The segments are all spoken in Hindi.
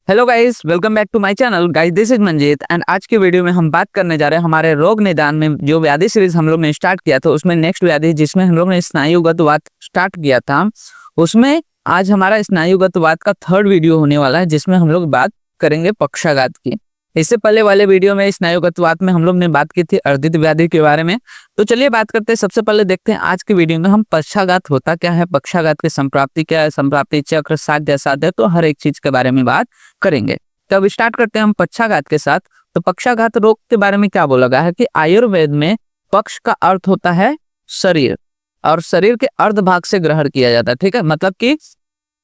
Hello guys, welcome back to my channel. Guys, this is Manjeet and आज की वीडियो में हम बात करने जा रहे हैं हमारे रोग निदान में जो व्याधि सीरीज हम लोग ने स्टार्ट किया था उसमें नेक्स्ट व्याधि जिसमें हम लोग ने स्नायुगत वात स्टार्ट किया था, उसमें आज हमारा स्नायुगत वात का थर्ड वीडियो होने वाला है जिसमें हम लोग बात करेंगे पक्षाघात की। इससे पहले वाले वीडियो में स्नायुगत वात में हम लोग ने बात की थी अर्धित व्याधि के बारे में। तो चलिए बात करते हैं। सबसे पहले देखते हैं आज की वीडियो में हम पक्षाघात होता क्या है, पक्षाघात की संप्राप्ति क्या है, संप्राप्ति चक्र, साध्य असाध्य, तो हर एक चीज के बारे में बात करेंगे। तब स्टार्ट करते हैं हम पक्षाघात के साथ। तो पक्षाघात रोग के बारे में क्या बोला गया है कि आयुर्वेद में पक्ष का अर्थ होता है शरीर और शरीर के अर्ध भाग से ग्रहण किया जाता है। ठीक है, मतलब कि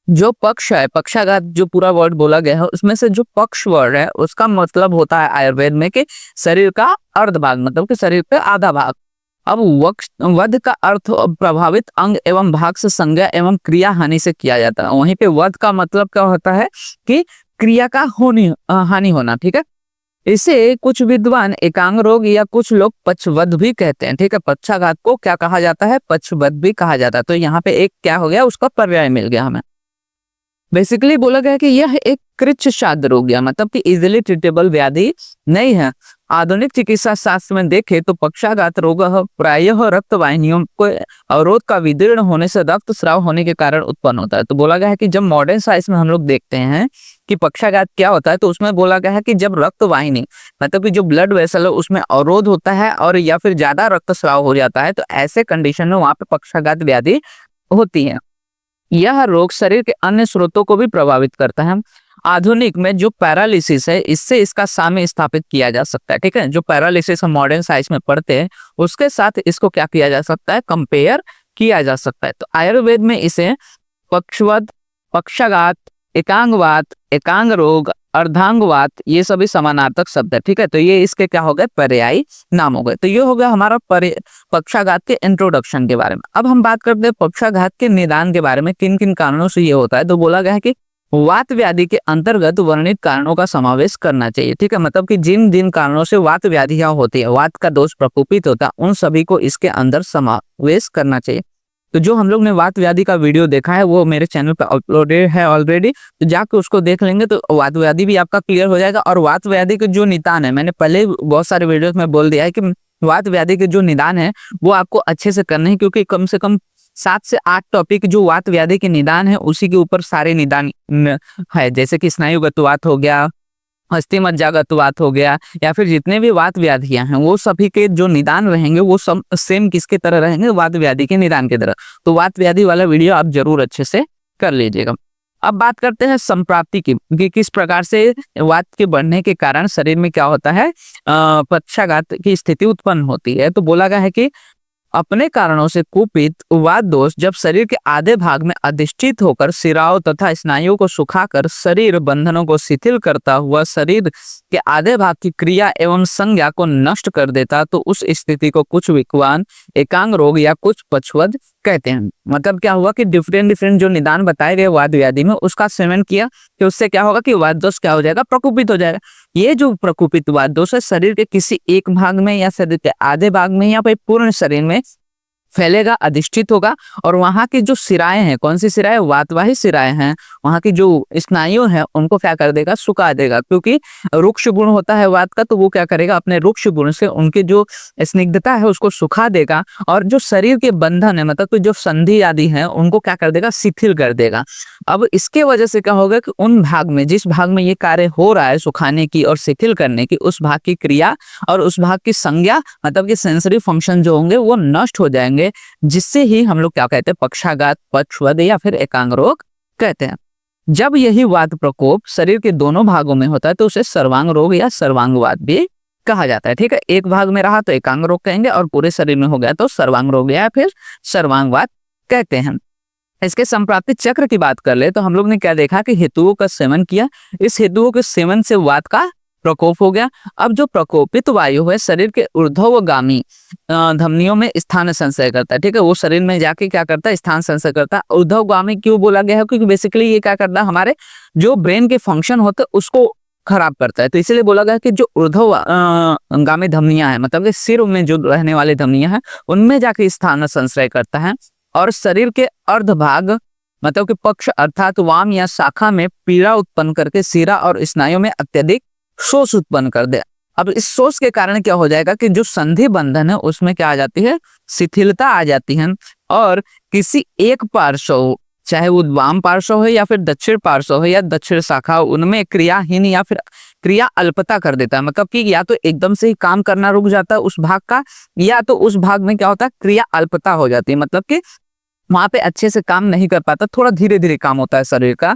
जो पक्ष है, पक्षाघात जो पूरा वर्ड बोला गया है उसमें से जो पक्ष वर्ड है उसका मतलब होता है आयुर्वेद में कि शरीर का अर्ध भाग, मतलब कि शरीर का आधा भाग। अब वध का अर्थ प्रभावित अंग एवं भाग से संज्ञा एवं क्रिया हानि से किया जाता है। वहीं पे वध का मतलब क्या होता है कि क्रिया का हानि होना। ठीक है, इसे कुछ विद्वान एकांग रोग या कुछ लोग पक्षवध भी कहते हैं। ठीक है, पक्षाघात को क्या कहा जाता है, पक्षवध भी कहा जाता है। तो यहाँ पे एक क्या हो गया, उसका पर्याय मिल गया हमें। बेसिकली बोला गया कि यह एक कृच्छ साध्य रोग या मतलब कि इजिली ट्रीटेबल व्याधि नहीं है। आधुनिक चिकित्सा शास्त्र में देखें तो पक्षाघात रोग प्रायः रक्त वाहिनियों को अवरोध का विदीर्ण होने से रक्त स्राव होने के कारण उत्पन्न होता है। तो बोला गया है कि जब मॉडर्न साइंस में हम लोग देखते हैं कि पक्षाघात क्या होता है तो उसमें बोला गया है कि जब रक्त वाहिनी मतलब कि जो ब्लड वेसल है उसमें अवरोध होता है और या फिर ज्यादा रक्त स्राव हो जाता है तो ऐसे कंडीशन में वहां पे पक्षाघात व्याधि होती है। यह रोग शरीर के अन्य स्रोतों को भी प्रभावित करता है। आधुनिक में जो पैरालिसिस है इससे इसका साम्य स्थापित किया जा सकता है। ठीक है, जो पैरालिसिस हम मॉडर्न साइंस में पढ़ते हैं उसके साथ इसको क्या किया जा सकता है, कंपेयर किया जा सकता है। तो आयुर्वेद में इसे पक्षवध, पक्षाघात, एकांगवात, एकांग रोग, अर्धांगवात ये सभी समानार्थक शब्द है। ठीक है, तो ये इसके क्या हो गए, पर्यायी नाम हो गए। तो ये हो गया हमारा पक्षाघात के इंट्रोडक्शन के बारे में। अब हम बात करते हैं पक्षाघात के निदान के बारे में, किन किन कारणों से ये होता है। तो बोला गया है कि वात व्याधि के अंतर्गत वर्णित कारणों का समावेश करना चाहिए। ठीक है, मतलब कि जिन जिन कारणों से वात व्याधियां होती है, वात का दोष प्रकोपित होता है, उन सभी को इसके अंदर समावेश करना चाहिए। तो जो हम लोग ने वात व्याधि का वीडियो देखा है वो मेरे चैनल पर अपलोडेड है ऑलरेडी, तो जाके उसको देख लेंगे तो वात व्याधि भी आपका क्लियर हो जाएगा। और वात व्याधि के जो निदान है, मैंने पहले बहुत सारे वीडियोस में बोल दिया है कि वात व्याधि के जो निदान है वो आपको अच्छे से करने हैं, क्योंकि कम से कम 7 से 8 टॉपिक जो वात व्याधि के निदान है उसी के ऊपर सारे निदान है। जैसे कि स्नायुगत वात हो गया, अस्थि मज्जागत वात हो गया, या फिर जितने भी वात व्याधियां हैं वो सभी के जो निदान रहेंगे वो सब सेम किसके तरह रहेंगे, वात व्याधि के निदान की तरह। तो वात व्याधि वाला वीडियो आप जरूर अच्छे से कर लीजिएगा। अब बात करते हैं संप्राप्ति की कि किस प्रकार से वात के बढ़ने के कारण शरीर में क्या होता है, पक्षाघात की स्थिति उत्पन्न होती है। तो बोला गया है कि अपने कारणों से कुपित वात दोष जब शरीर के आधे भाग में अधिष्ठित होकर शिराओं तथा स्नायुओं को सुखाकर शरीर बंधनों को शिथिल करता हुआ शरीर के आधे भाग की क्रिया एवं संज्ञा को नष्ट कर देता, तो उस स्थिति को कुछ विद्वान एकांग रोग या कुछ पक्षवध कहते हैं। मतलब क्या हुआ कि डिफरेंट डिफरेंट जो निदान बताए गए वात व्याधि में उसका सेवन किया कि उससे क्या होगा कि वात दोष क्या हो जाएगा, प्रकोपित हो जाएगा। ये जो प्रकोपित वात दोष है शरीर के किसी एक भाग में या शरीर के आधे भाग में या फिर पूर्ण शरीर में फैलेगा, अधिष्ठित होगा। और वहां की जो शिराएं हैं, कौन सी शिराएं, वातवाही शिराएं हैं, वहां की जो स्नायु है उनको क्या कर देगा, सुखा देगा। क्योंकि रुक्ष गुण होता है वात का, तो वो क्या करेगा, अपने रुक्ष गुण से उनकी जो स्निग्धता है उसको सुखा देगा। और जो शरीर के बंधन है मतलब कि जो संधि आदि है उनको क्या कर देगा, शिथिल कर देगा। अब इसके वजह से क्या होगा कि उन भाग में, जिस भाग में ये कार्य हो रहा है सुखाने की और शिथिल करने की, उस भाग की क्रिया और उस भाग की संज्ञा मतलब कि सेंसरी फंक्शन जो होंगे वो नष्ट हो जाएंगे, जिससे ही हम लोग क्या कहते हैं, पक्षाघात, पक्षवध या फिर एकांग रोग कहते हैं। जब यही वात प्रकोप शरीर के दोनों भागों में होता है तो उसे सर्वांग रोग या सर्वांगवात भी कहा जाता है। ठीक है, एक भाग में रहा तो एकांग रोग कहेंगे और पूरे शरीर में हो गया तो सर्वांग रोग या फिर सर्वांगवात कहते हैं। इसके संप्राप्ति चक्र की बात कर ले तो हम लोग ने क्या देखा कि हेतुओं का सेवन किया, इस हेतुओं के सेवन से वात का प्रकोप हो गया। अब जो प्रकोपित वायु है शरीर के ऊर्ध्वगामी धमनियों में स्थान संचय करता है। ठीक है, वो शरीर में जाके क्या करता है, स्थान संचय करता है। ऊर्ध्वगामी क्यों बोला गया है, क्योंकि बेसिकली ये क्या करता है, हमारे जो ब्रेन के फंक्शन होते हैं उसको खराब करता है। तो इसलिए बोला गया कि जो ऊर्ध्वगामी धमनियां हैं मतलब कि सिर में जो रहने वाली धमनियां हैं उनमें जाके स्थान संचय करता है और शरीर के अर्ध भाग मतलब कि पक्ष अर्थात वाम या शाखा में पीड़ा उत्पन्न करके शिरा और स्नायु में अत्यधिक शोष उत्पन्न कर दे। अब इस शोष के कारण क्या हो जाएगा कि जो संधि बंधन है उसमें क्या आ जाती है, शिथिलता आ जाती है, और किसी एक पार्श्व, चाहे वो वाम पार्श्व हो या फिर दक्षिण पार्श्व हो या दक्षिण शाखा हो, उनमें क्रियाहीन या फिर क्रिया अल्पता कर देता है। मतलब कि या तो एकदम से ही काम करना रुक जाता है उस भाग का, या तो उस भाग में क्या होता है, क्रिया अल्पता हो जाती है, मतलब कि वहां पे अच्छे से काम नहीं कर पाता, थोड़ा धीरे धीरे काम होता है शरीर का।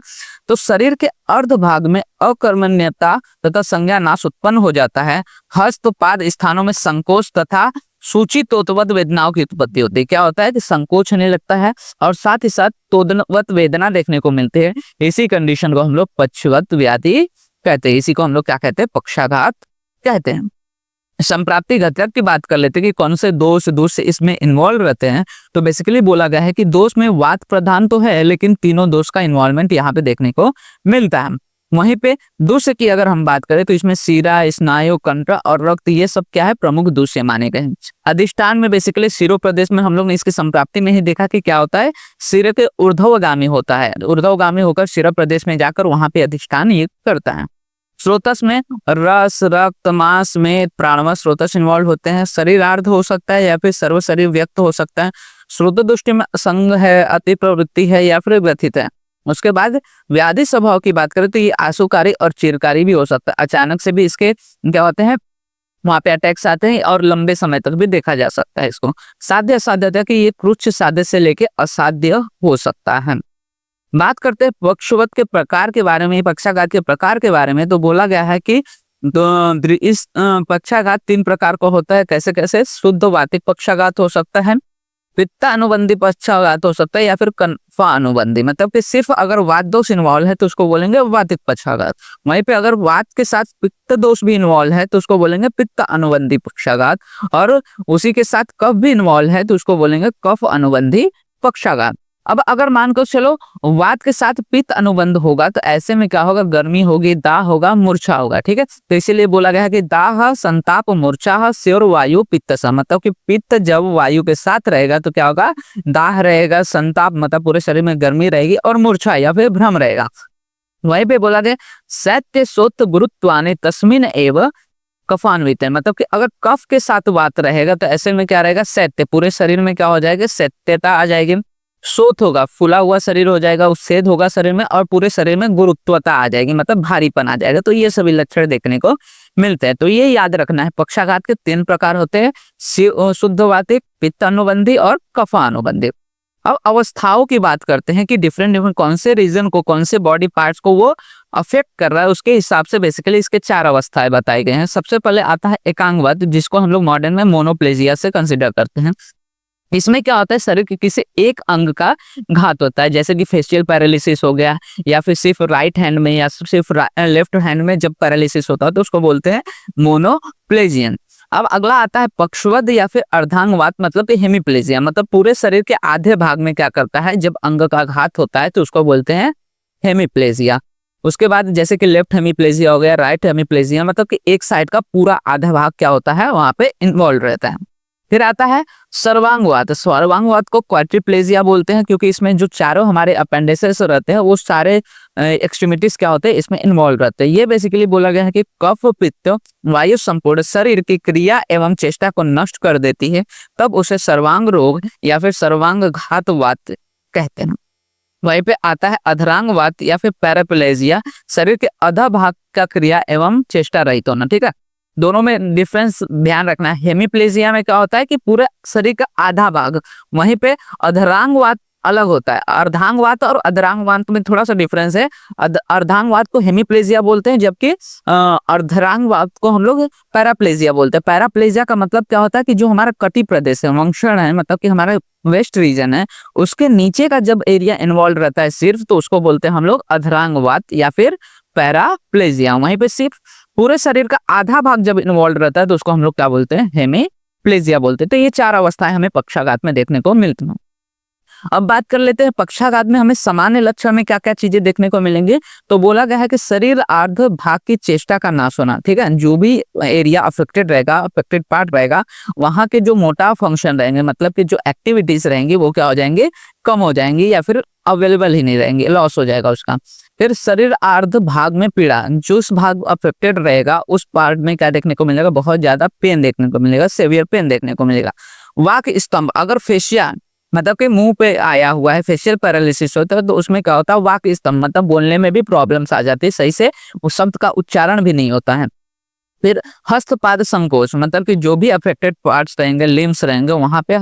तो शरीर के अर्ध भाग में अकर्मण्यता तथा संज्ञा नाश उत्पन्न हो जाता है। हस्त पाद स्थानों में संकोच तथा सूचितोतवत वेदनाओं की उत्पत्ति होती है। क्या होता है कि संकोच होने लगता है और साथ ही साथ तोदनवत वेदना देखने को मिलती है। इसी कंडीशन को हम लोग पक्षवत व्याधि कहते हैं। इसी को हम लोग क्या कहते हैं, पक्षाघात कहते हैं। संप्राप्ति घटक की बात कर लेते हैं कि कौन से दोष इसमें इन्वॉल्व रहते हैं। तो बेसिकली बोला गया है कि दोष में वात प्रधान तो है, लेकिन तीनों दोष का इन्वॉल्वमेंट यहाँ पे देखने को मिलता है। वहीं पे दूष्य की अगर हम बात करें तो इसमें शिरा, स्नायु, कंठ और रक्त, ये सब क्या है, प्रमुख दूष्य माने गए हैं। अधिष्ठान में बेसिकली शिरो प्रदेश में हम लोग ने इसकी संप्राप्ति में ही देखा कि क्या होता है, सिर के ऊर्ध्वगामी होता है, ऊर्ध्वगामी होकर शिरा प्रदेश में जाकर वहां पे अधिष्ठान ये करता है। स्रोतस में रस, रक्त, मांस में प्राणव स्रोतस इन्वॉल्व होते हैं। शरीरार्ध हो सकता है या फिर सर्व शरीर व्यक्त हो सकता है। स्रोत दृष्टि में असंग है, अति प्रवृत्ति है या फिर ग्रथित है। उसके बाद व्याधि स्वभाव की बात करें तो ये आशुकारी और चिरकारी भी हो सकता है। अचानक से भी इसके क्या होते हैं, वहां पे अटैक्स आते हैं और लंबे समय तक भी देखा जा सकता है इसको। साध्य असाध्यता कि ये तुच्छ साध्य से लेके असाध्य हो सकता है। बात करते हैं पक्षवत के प्रकार के बारे में, पक्षाघात के प्रकार के बारे में, तो बोला गया है कि इस पक्षाघात 3 प्रकार का होता है। कैसे कैसे, शुद्ध वातिक पक्षाघात हो सकता है, पित्त अनुबंधी पक्षाघात हो सकता है, या फिर कन्फा अनुबंधी, मतलब कि सिर्फ अगर वात दोष इन्वॉल्व है तो उसको बोलेंगे वातिक पक्षाघात। वहीं पे अगर वात के साथ पित्त दोष भी इन्वॉल्व है तो उसको बोलेंगे पित्त अनुबंधी पक्षाघात, और उसी के साथ कफ भी इन्वॉल्व है तो उसको बोलेंगे कफ अनुबंधी पक्षाघात। अब अगर मानकर चलो वात के साथ पित्त अनुबंध होगा तो ऐसे में क्या होगा, गर्मी होगी, दाह होगा, मूर्छा होगा। ठीक है, तो इसीलिए बोला गया है कि दाह, संताप, मूर्छा, स्योर वायु पित्त सा, मतलब कि पित्त जब वायु के साथ रहेगा तो क्या होगा, दाह रहेगा, संताप मतलब पूरे शरीर में गर्मी रहेगी, और मूर्छा या फिर भ्रम रहेगा। वहीं पे बोला गया सत्य सोत गुरुत्वाने तस्मिन एव कफान्वित है, मतलब कि अगर कफ के साथ वात रहेगा तो ऐसे में क्या रहेगा, सत्य, पूरे शरीर में क्या हो जाएगा, सत्यता आ जाएगी। सोत होगा, फुला हुआ शरीर हो जाएगा, उच्छेद होगा शरीर में, और पूरे शरीर में गुरुत्वता आ जाएगी, मतलब भारीपन आ जाएगा। तो ये सभी लक्षण देखने को मिलते हैं। तो ये याद रखना है, पक्षाघात के 3 प्रकार होते हैं, शुद्ध वातिक, पित्त अनुबंधी और कफा अनुबंधी। अब अवस्थाओं की बात करते हैं कि डिफरेंट कौन से रीजन को, कौन से बॉडी पार्ट्स को वो अफेक्ट कर रहा है, उसके हिसाब से बेसिकली इसके 4 अवस्थाएं बताई गए हैं। सबसे पहले आता है एकांगवात, जिसको हम लोग मॉडर्न में मोनोप्लेजिया से कंसिडर करते हैं। इसमें क्या होता है, शरीर के किसी एक अंग का घात होता है, जैसे कि फेशियल पैरालिसिस हो गया, या फिर सिर्फ राइट हैंड में या सिर्फ लेफ्ट हैंड में जब पैरालिसिस होता है तो उसको बोलते हैं मोनोप्लेजियन। अब अगला आता है पक्षवद या फिर अर्धांगवात, मतलब कि हेमिप्लेजिया, मतलब पूरे शरीर के आधे भाग में क्या करता है, जब अंग का घात होता है तो उसको बोलते हैं हेमिप्लेजिया। उसके बाद जैसे कि लेफ्ट हेमिप्लेजिया हो गया, राइट हेमिप्लेजिया, मतलब कि एक साइड का पूरा आधा भाग क्या होता है, वहां पे इन्वॉल्व रहता है। फिर आता है सर्वांगवात। सर्वांगवात को क्वाड्रिप्लेजिया बोलते हैं, क्योंकि इसमें जो चारों हमारे अपेंडिसेस रहते हैं वो सारे एक्सट्रीमिटीज क्या होते हैं, इसमें इन्वॉल्व रहते हैं। ये बेसिकली बोला गया है कि कफ पित्त वायु संपूर्ण शरीर की क्रिया एवं चेष्टा को नष्ट कर देती है, तब उसे सर्वांग रोग या फिर सर्वांग घातवात कहते हैं। वहीं पे आता है अधरांगवात या फिर पैराप्लेजिया, शरीर के अधा भाग का क्रिया एवं चेष्टा रहित होना। ठीक है, दोनों में डिफरेंस ध्यान रखना है। हेमिप्लेजिया में क्या होता है कि पूरे शरीर का आधा भाग, वहीं पे अधरांगवात अलग होता है। अर्धांगवात और अधरांगवात में थोड़ा सा डिफरेंस है। अर्धांगवात को हेमिप्लेजिया बोलते हैं, जबकि अर्धरांगवात को हम लोग पैराप्लेजिया बोलते हैं। पैराप्लेजिया का मतलब क्या होता है कि जो हमारा कटी प्रदेश है, वंक्षण है, मतलब कि हमारा वेस्ट रीजन है, उसके नीचे का जब एरिया इन्वॉल्व रहता है सिर्फ, तो उसको बोलते हैं हम लोग अधरांगवात या फिर पैराप्लेजिया। वहीं पे सिर्फ पूरे शरीर का आधा भाग जब इन्वॉल्व रहता है तो उसको हम लोग क्या बोलते हैं, हेमिप्लेजिया बोलते हैं। तो ये 4 अवस्थाएं हमें पक्षाघात में देखने को मिलती हैं। अब बात कर लेते हैं पक्षाघात में हमें सामान्य लक्षण में क्या क्या चीजें देखने को मिलेंगे। तो बोला गया है कि शरीर अर्ध भाग की चेष्टा का नाश होना। ठीक है, जो भी एरिया अफेक्टेड रहेगा, अफेक्टेड पार्ट रहेगा, वहां के जो मोटा फंक्शन रहेंगे, मतलब कि जो एक्टिविटीज रहेंगी वो क्या हो जाएंगे, कम हो जाएंगी या फिर अवेलेबल ही नहीं रहेंगे, लॉस हो जाएगा उसका। फिर शरीर अर्ध भाग में पीड़ा, जो उस भाग अफेक्टेड रहेगा उस पार्ट में क्या देखने को मिलेगा, बहुत ज्यादा पेन देखने को मिलेगा, सेवियर पेन देखने को मिलेगा। वाक स्तंभ, अगर फेशिया मतलब कि मुंह पे आया हुआ है, फेशियल पैरालिसिस होता है, तो उसमें क्या होता है, वाक स्तंभ मतलब बोलने में भी प्रॉब्लम्स आ जाती है, सही से उस शब्द का उच्चारण भी नहीं होता है। फिर हस्तपाद संकोच, मतलब कि जो भी अफेक्टेड पार्ट्स रहेंगे, लिम्स रहेंगे, वहां पे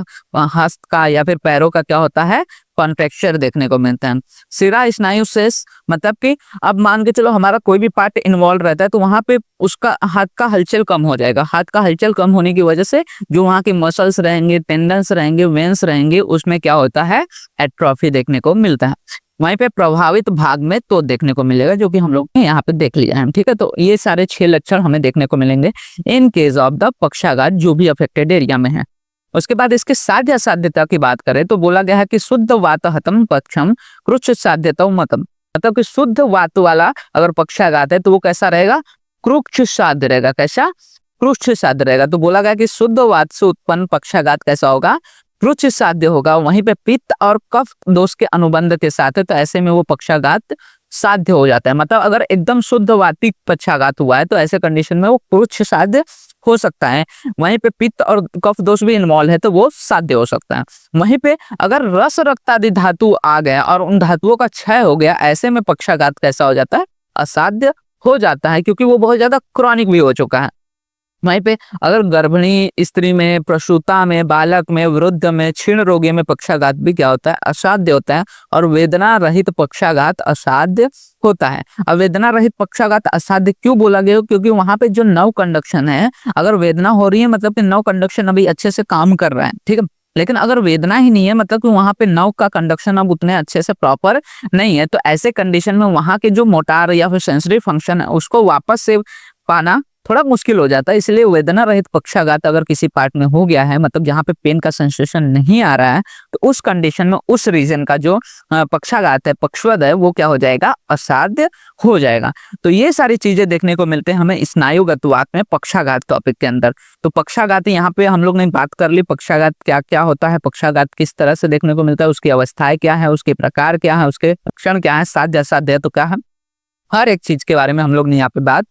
हस्त का या फिर पैरों का क्या होता है, कॉन्ट्रेक्चर देखने को मिलता है। शिरा स्नायु शेष, मतलब कि अब मान के चलो हमारा कोई भी पार्ट इन्वॉल्व रहता है तो वहां पे उसका हाथ का हलचल कम हो जाएगा। हाथ का हलचल कम होने की वजह से जो वहां के मसल्स रहेंगे, टेंडन्स रहेंगे, वेन्स रहेंगे, उसमें क्या होता है, एट्रोफी देखने को मिलता है। वहीं पे प्रभावित भाग में तो देखने को मिलेगा, जो कि हम लोग ने यहाँ पे देख लिया है। ठीक है, तो ये सारे 6 लक्षण हमें देखने को मिलेंगे इन केस ऑफ द पक्षाघात जो भी अफेक्टेड एरिया में है। उसके बाद इसके साध्य असाध्यता की बात करें तो बोला गया है कि शुद्ध वातहतम पक्षम कृच्छ साध्यता मतम, मतलब कि शुद्ध वात वाला अगर पक्षाघात है तो वो कैसा रहेगा, कृच्छ साध्य रहेगा। कैसा, कृच्छ साध्य रहेगा। तो बोला गया कि शुद्ध वात से उत्पन्न पक्षाघात कैसा होगा, कृच्छ साध्य होगा। वहीं पे पित्त और कफ दोष के अनुबंध के साथ है, तो ऐसे में वो पक्षाघात साध्य हो जाता है। मतलब अगर एकदम शुद्ध वातिक पक्षाघात हुआ है तो ऐसे कंडीशन में वो कृच्छ साध्य हो सकता है। वहीं पे पित्त और कफ दोष भी इन्वॉल्व है तो वो साध्य हो सकता है। वहीं पे अगर रस रक्त आदि धातु आ गया और उन धातुओं का क्षय हो गया, ऐसे में पक्षाघात कैसा हो जाता है, असाध्य हो जाता है, क्योंकि वो बहुत ज्यादा क्रॉनिक भी हो चुका है। वहीं पे अगर गर्भिणी स्त्री में, प्रसूता में, बालक में, वृद्ध में, क्षीण रोगी में पक्षाघात भी क्या होता है, असाध्य होता है। और वेदना रहित पक्षाघात असाध्य होता है। अब वेदना रहित पक्षाघात असाध्य क्यों बोला गया, क्योंकि वहां पे जो नर्व कंडक्शन है, अगर वेदना हो रही है मतलब कि नर्व कंडक्शन अभी अच्छे से काम कर रहा है, ठीक है। लेकिन अगर वेदना ही नहीं है मतलब कि वहां पे नर्व का कंडक्शन अब उतने अच्छे से प्रॉपर नहीं है, तो ऐसे कंडीशन में वहां के जो मोटार या फिर सेंसरी फंक्शन है उसको वापस से पाना थोड़ा मुश्किल हो जाता है। इसलिए वेदना रहित पक्षाघात अगर किसी पार्ट में हो गया है, मतलब जहाँ पे पेन का सेंसेशन नहीं आ रहा है, तो उस कंडीशन में उस रीजन का जो पक्षाघात है, पक्षवद है, वो क्या हो जाएगा, असाध्य हो जाएगा। तो ये सारी चीजें देखने को मिलते हैं हमें स्नायुगत वात में पक्षाघात टॉपिक के अंदर। तो पक्षाघात यहाँ पे हम लोग ने बात कर ली, पक्षाघात क्या क्या होता है, पक्षाघात किस तरह से देखने को मिलता है, उसकी अवस्थाएं क्या है, उसके प्रकार क्या है, उसके लक्षण क्या है, साध्य असाध्य तो क्या है, हर एक चीज के बारे में हम लोग ने यहाँ पे बात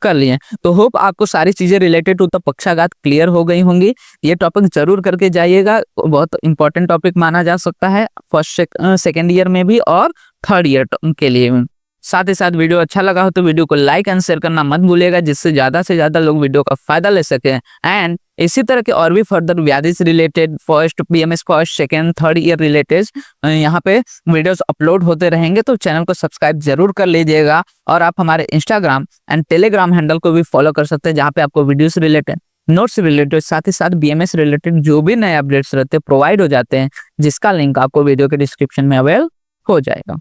कर लिए। तो होप आपको सारी चीजें रिलेटेड टू द पक्षाघात क्लियर हो गई होंगी। ये टॉपिक जरूर करके जाइएगा, बहुत इंपॉर्टेंट टॉपिक माना जा सकता है फर्स्ट सेकेंड ईयर में भी और थर्ड ईयर के लिए भी। साथ ही साथ वीडियो अच्छा लगा हो तो वीडियो को लाइक एंड शेयर करना मत भूलिएगा, जिससे ज्यादा से ज्यादा लोग वीडियो का फायदा ले सके। एंड इसी तरह के और भी फर्दर व्याधि से related first BMS first second third year related यहाँ पे वीडियोस अपलोड होते रहेंगे, तो चैनल को सब्सक्राइब जरूर कर लीजिएगा। और आप हमारे इंस्टाग्राम एंड टेलीग्राम हैंडल को भी फॉलो कर सकते हैं, जहाँ पे आपको वीडियोस रिलेटेड, नोट्स रिलेटेड, साथ ही साथ बीएमएस रिलेटेड जो भी नए अपडेट्स रहते हैं प्रोवाइड हो जाते हैं, जिसका लिंक आपको वीडियो के डिस्क्रिप्शन में अवेल हो जाएगा।